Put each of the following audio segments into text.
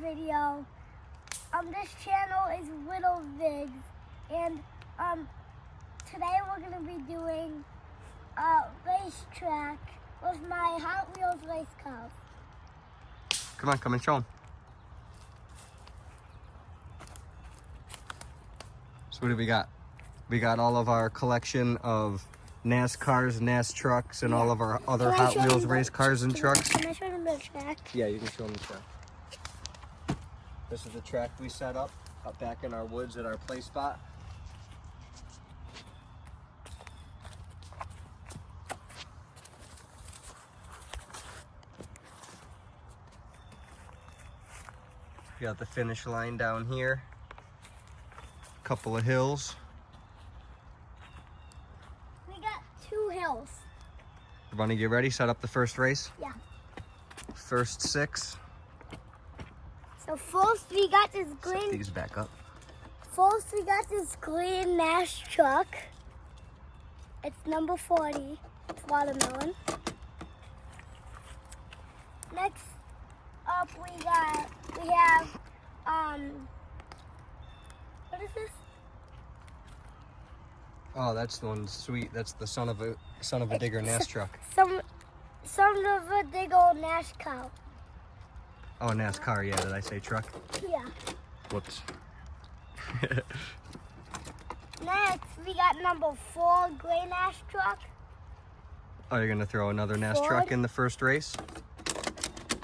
video. This channel is WittleVidz, and today we're gonna be doing a racetrack with my Hot Wheels race cars. Come and show them. So what do we got? We got all of our collection of NASCARs, NASTrucks, and all of our other Hot Wheels race cars and trucks. Can I show them the track? Yeah, you can show them the track. This is the track we set up back in our woods at our play spot. We got the finish line down here. Couple of hills. We got 2 hills. Everybody get ready, set up the first race. Yeah. First 6. So first we got this Set green. these back up. First we got this green Nash truck. It's number 40. It's watermelon. Next up we have what is this? Oh, that's the one sweet. That's the son of a digger NAS truck. Some of a big old Nash cow. Oh, NASCAR, yeah, did I say truck? Yeah. Whoops. Next we got number 4 gray Nash truck. Oh, you're gonna throw another NAS Ford. truck in the first race?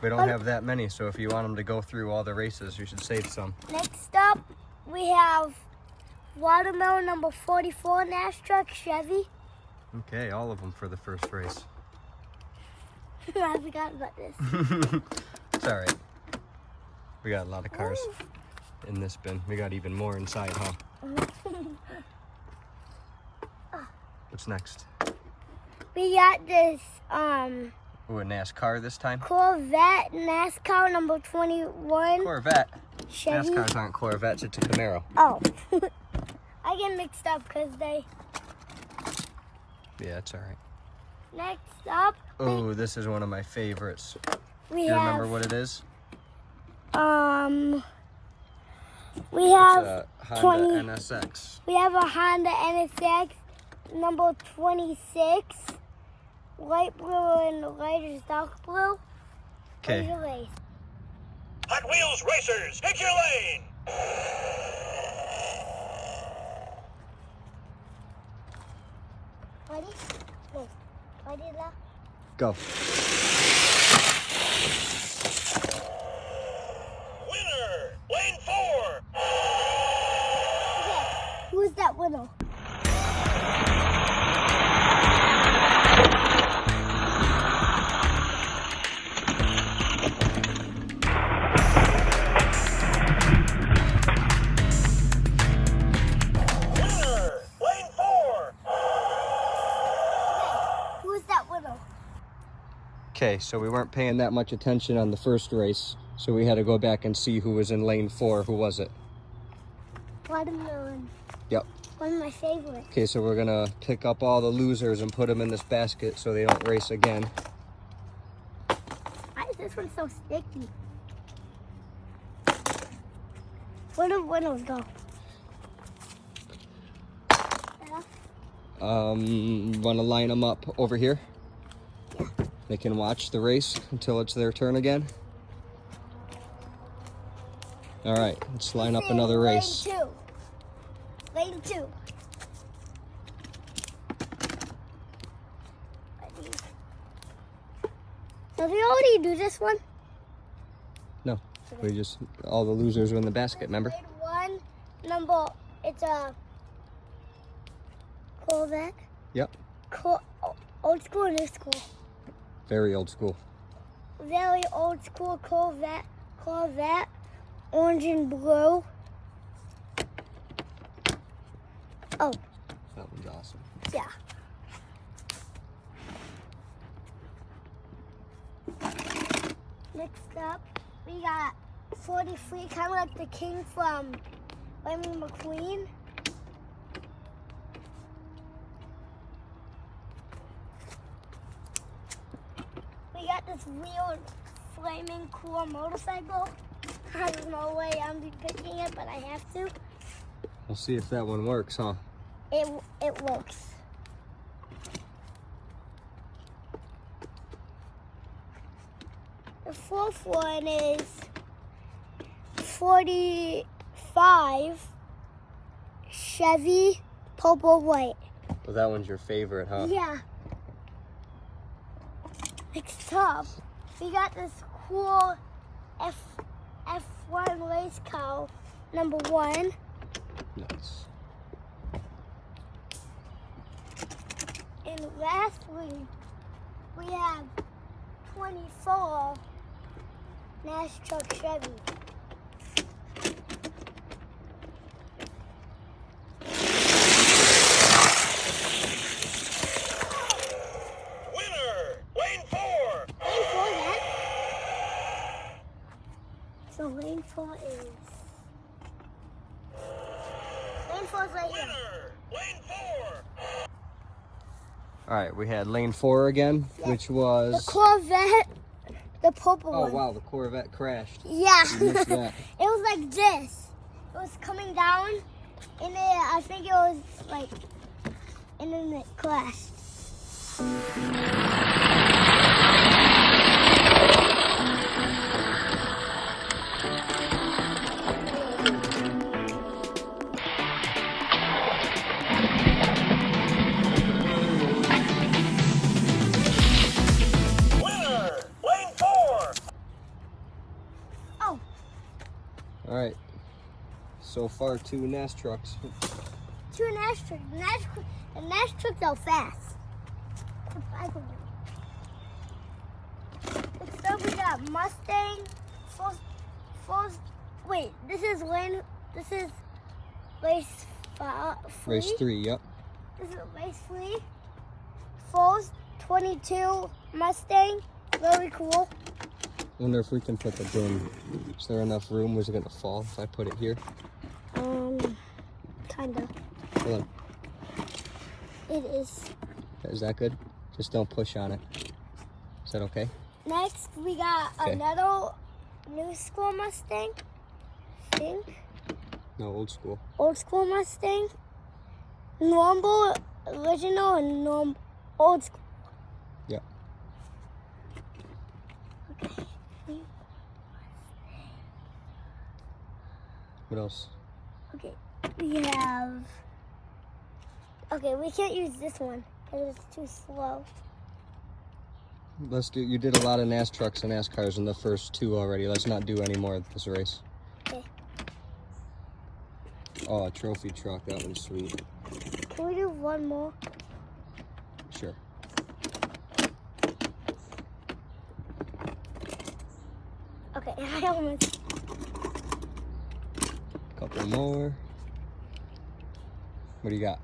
We don't have that many, so if you want them to go through all the races, you should save some. Next up we have watermelon number 44 Nash truck Chevy. Okay, all of them for the first race. I forgot about this. It's all right. We got a lot of cars in this bin. We got even more inside, huh? What's next? We got this Ooh, a NASCAR this time? Corvette NASCAR number 21 Corvette. Chevy. NASCARs aren't Corvettes, it's a Camaro. Oh. I get mixed up because they... Yeah, it's all right. Next up, Oh, this is one of my favorites. we Do you have... remember what it is? We have It's a Honda 20 NSX. We have a Honda NSX number 26, light blue and lighter dark blue. Okay. Here's a race. Hot Wheels racers, pick your lane. Ready? No. Ready, left? Go. Winner, lane 4. Okay. Who's that winner? Winner, lane 4. Who's that winner? Okay, so we weren't paying that much attention on the first race, so we had to go back and see who was in lane 4. Who was it? Watermelon. Yep. One of my favorites. Okay, so we're gonna pick up all the losers and put them in this basket so they don't race again. Why is this one so sticky? Where do winners go? Wanna line them up over here? They can watch the race until it's their turn again. All right, let's line up another race. Lane 2. Ready. Did we already do this one? No, we just, all the losers are in the basket, remember? Lane 1, number, it's a Corvette. Yep, Old school or new school? very old school. Very old school Corvette, orange and blue. Oh, That one's awesome. yeah. Next up, we got 43, kind of like the king from Lightning McQueen. We got this weird flaming cool motorcycle. There's no way I'm be picking it, but I have to. We'll see if that one works, huh? It works. The fourth one is 45 Chevy Purple White. Well, that one's your favorite, huh? Yeah. Next up, we got this cool F1 race car, number 1. Nice. And lastly, we have 24 NASCAR Chevy. Winner, lane 4. Lane 4 then? So lane 4 is... Lane 4 is right here. Winner, lane 4. All right, we had lane 4 again, which was... The Corvette, the purple Oh, one. wow, the Corvette crashed. Yeah. You missed that. It was like this. It was coming down, and I think it was like, and then it crashed. Winner, lane 4. Oh, All right. So far, 2 NAS trucks. 2 NASCAR. The NASCARs are fast. So we got Mustang. Wait, this is race 3. Race 3, yep. This is race 3. Falls 22 Mustang. Very cool. Wonder if we can put the bin. Is there enough room? Was it gonna fall if I put it here? Kinda. Hold on. It is. Is that good? Just don't push on it. Is that okay? Next, we got Okay. another new school Mustang. I think. No, old school. Old school Mustang. Normal, original, and old school. Yep. Okay. What else? Okay. We have. Okay, we can't use this one because it's too slow. Let's do. You did a lot of NAS trucks and NASCARs in the first 2 already. Let's not do any more this race. Okay. Oh, a trophy truck. That one's sweet. Can we do one more? Sure. Okay, I almost. Couple more. What do you got?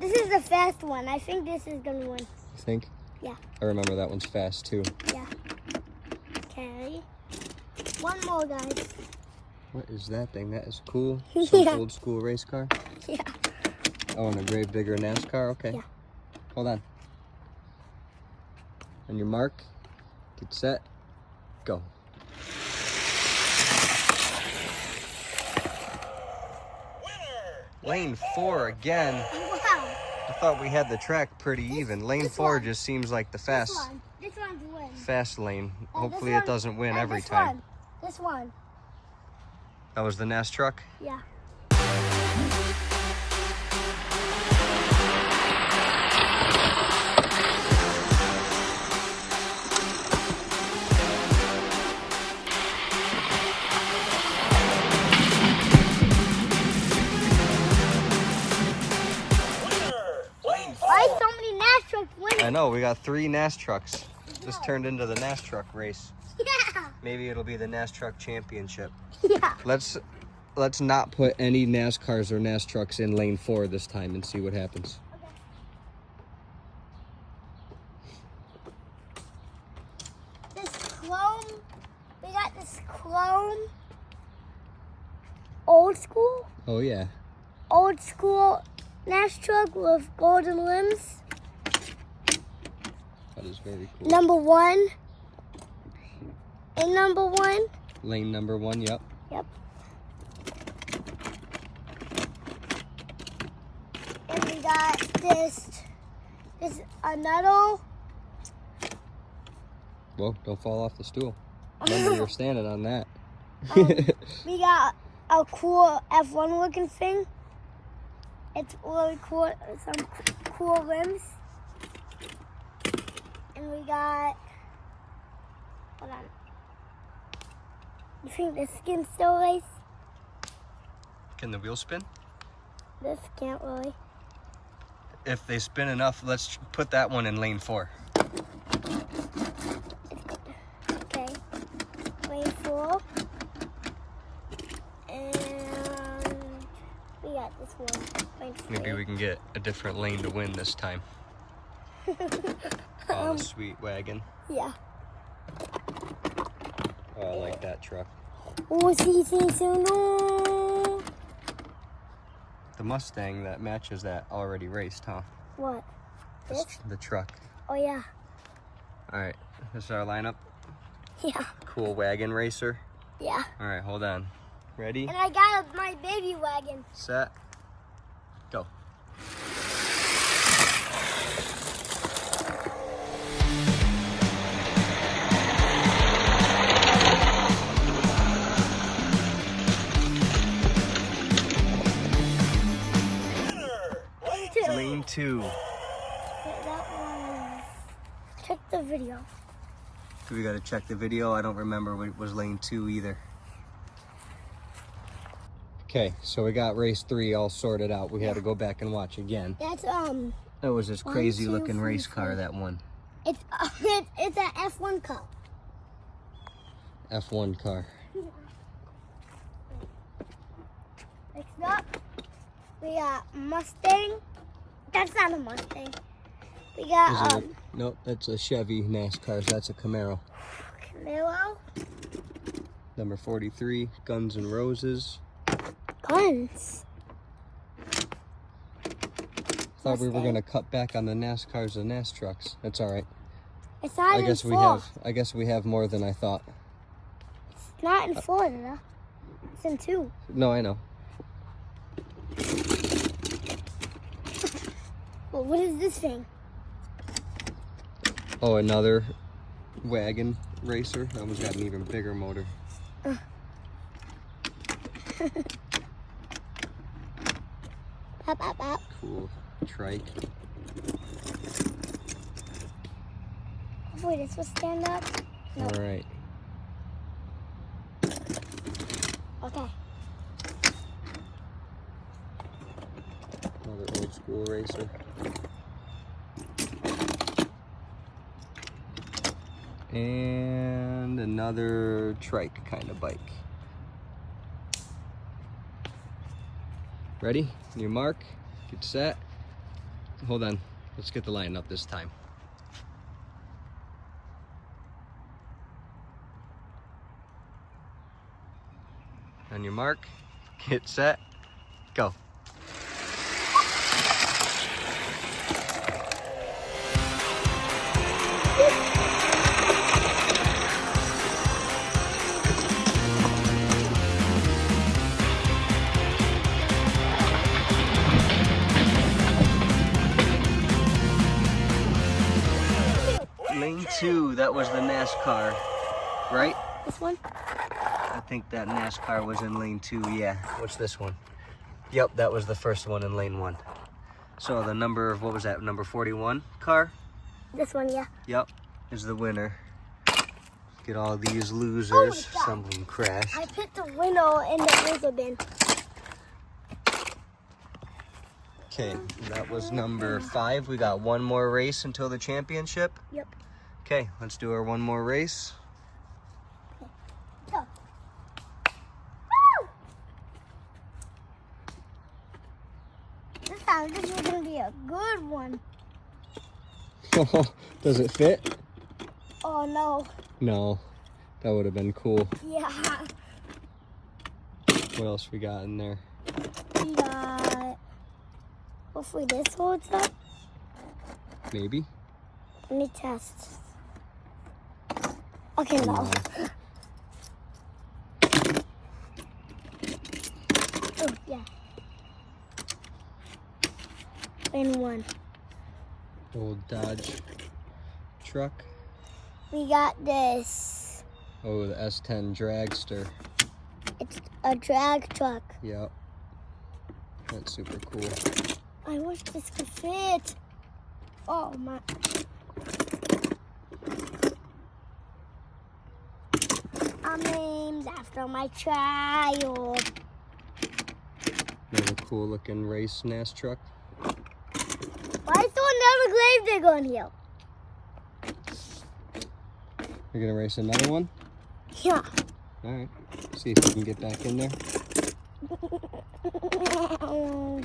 This is the fast one. I think this is gonna win. You think? Yeah. I remember that one's fast too. Yeah. Okay. One more, guys. What is that thing? That is cool. Some Yeah. old school race car. Yeah. Oh, and a great bigger NASCAR. Okay. Yeah. Hold on. On your mark, get set, go. Winner, Lane 4 again. Wow. I thought we had the track pretty even. Lane this 4 one. just seems like the fast This one's win. fast lane. Hopefully this it doesn't win one, every this time. One. This one. That was the NAS truck. Yeah. winner, lane 4. Why so many NASCAR winning? I know, we got 3 NAS trucks. This turned into the NAS truck race. Yeah. Maybe it'll be the NAS truck championship. Yeah. Let's not put any NASCARs or NAS trucks in lane 4 this time and see what happens. This chrome. We got this chrome. Old school. Oh yeah. Old school NAS truck with golden limbs. That is very cool. Number 1. in number 1. Lane number 1, yep. Yep. And we got this another. Whoa, don't fall off the stool. Remember you're standing on that. We got a cool F1 looking thing. It's really cool. Some cool rims. And we got. Hold on. You think this can still race? Can the wheel spin? This can't really. If they spin enough, let's put that one in lane 4. Okay. Lane 4. And we got this one. Lane 3. Maybe we can get a different lane to win this time. Oh, the sweet wagon. Yeah. Oh, I like that truck. Oh, see, no. The Mustang that matches that already raced, huh? What? This- This? The truck. Oh, yeah. All right, this is our lineup. Yeah. Cool wagon racer. Yeah. All right, hold on. Ready, And I got my baby wagon. set, go. Lane 2. Wait, that one. Check the video. We gotta check the video. I don't remember what was lane 2 either. Okay, so we got race 3 all sorted out. We had to go back and watch again. That's That was this 1, crazy 2, looking 3, race car 4. that won. it's it's an F1 car. F1 car. Next up, we got Mustang. That's not a Mustang. We Is got it nope, that's a Chevy NASCAR. That's a Camaro. Camaro. Number 43, Guns N' Roses. Guns. Thought we were Mustang. gonna cut back on the NASCARs and NAS trucks. That's all right. It's not I in guess Florida. I guess we have more than I thought. It's not in Florida. It's in 2. No, I know. Well, what is this thing? Oh, another wagon racer. That one's got an even bigger motor. Pop, pop, pop. Cool trike. Hopefully this will stand up. No. All right. Okay. Another old school racer. And another trike kind of bike. Ready? On your mark, get set. Hold on, let's get the line up this time. On your mark, get set, go. Lane 2, that was the NASCAR, right? This one? I think that NASCAR was in lane 2, yeah. What's this one? Yep, that was the first one in lane 1. So the number, what was that, number 41 car? This one, yeah. Yep, is the winner. Get all these losers. God. Some of them crashed. I put the window in the loser bin. Okay, that was number 5. We got one more race until the championship. Yep. Okay, let's do our one more race. Go. Woo! This time, this is gonna be a good one. Does it fit? Oh no. No, that would have been cool. Yeah. What else we got in there? We got. Hopefully this holds up. Maybe. Let me test. Okay, no. Oh, yeah. Lane 1. Old Dodge truck. We got this. Oh, the S10 dragster. It's a drag truck. Yep. That's super cool. I wish this could fit. Oh my. I'm named after my child. Another cool looking race NAS truck. Why is there another grave digger on here? You're gonna race another one? Yeah. All right. See if you can get back in there. Oh,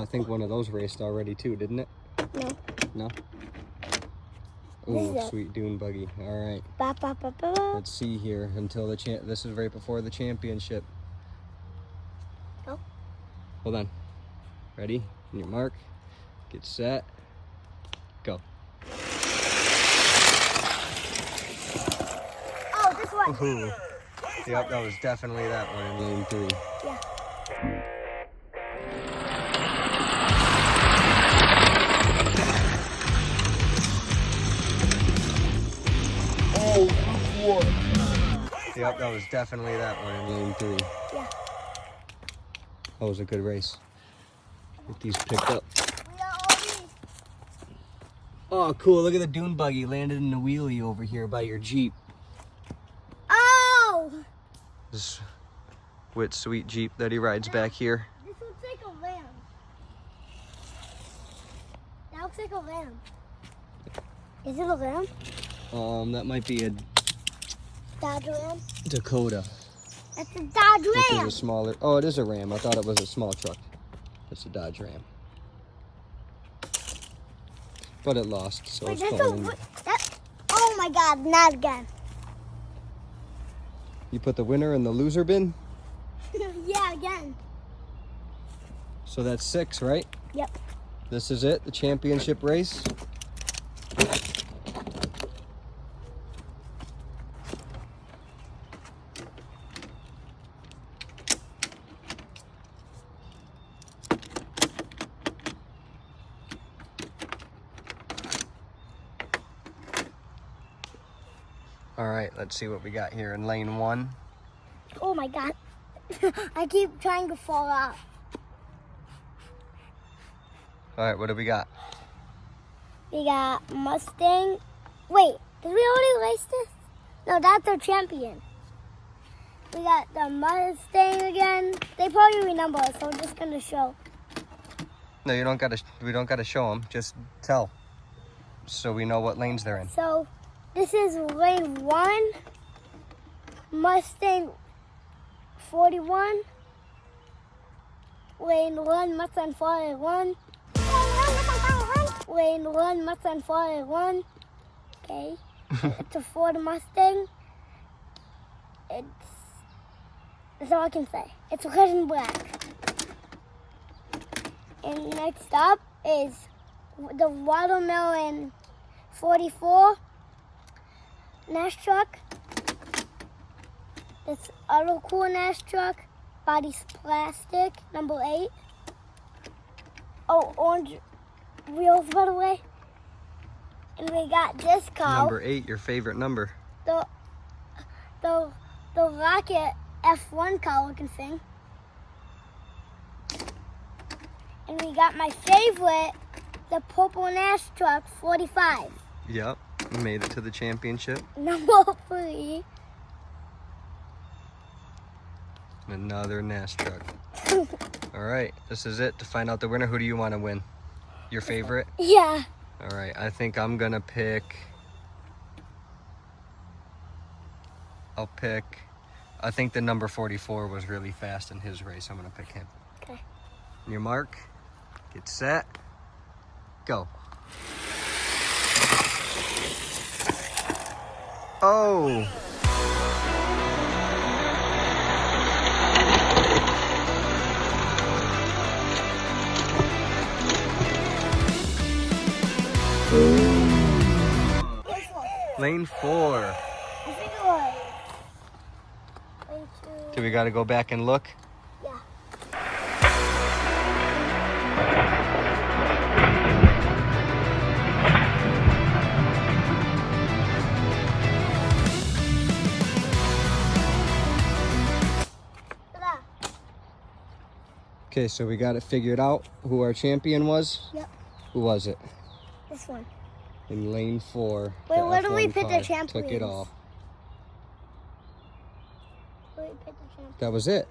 I think one of those raced already too, didn't it? No. No? This Oh, is it. sweet dune buggy. All right. Ba, ba, ba, ba, ba. Let's see here until the this is right before the championship. Go. Hold on. Ready? On your mark. Get set. Go. Oh, this one. Ooh. Yep, that was definitely that one in lane 3. Yeah. Yep, that was definitely that one in lane 3. Yeah. That was a good race. Get these picked up. We got all these. Oh, cool. Look at the dune buggy landed in the wheelie over here by your Jeep. Oh! This Witt's sweet Jeep that he rides back here. This looks like a lamb. That looks like a lamb. Is it a lamb? That might be a Dodge Ram? Dakota. That's a Dodge Which Ram. is a smaller. Oh, it is a Ram. I thought it was a small truck. It's a Dodge Ram. But it lost, so Wait, it's that's going in. oh my God, not again. You put the winner in the loser bin? Yeah, again. So that's 6, right? Yep. This is it, the championship race. All right, let's see what we got here in lane 1. Oh my God. I keep trying to fall off. All right, what do we got? We got Mustang. Wait, did we already race this? No, that's our champion. We got the Mustang again. They probably remember us, so I'm just gonna show. No, you don't gotta. We don't gotta show them. Just tell, so we know what lanes they're in. So this is lane 1, Mustang 41, lane 1, Mustang 41, lane 1, Mustang 41. Okay, it's a Ford Mustang. That's all I can say. It's red and black. And next up is the Watermelon 44 NAS truck. This other cool NAS truck. Body's plastic, number 8. Oh, orange wheels, by the way. And we got this car. Number 8, your favorite number. The Rocket F1 car looking thing. And we got my favorite, the purple NAS truck 45. Yep, you made it to the championship. Number 3. Another NAS truck. All right, this is it to find out the winner. Who do you want to win? Your favorite? Yeah. All right, I think I'm gonna pick. I think the number 44 was really fast in his race. I'm gonna pick him. Okay. On your mark, get set, go. Oh. Lane 4. I think it was. Lane 2. Do we gotta go back and look? Okay, so we got it figured out who our champion was. Yep. Who was it? This one. In lane 4. Wait, where do we F1 pick the car champions? Took it all. Where do we pick the champions? That was it.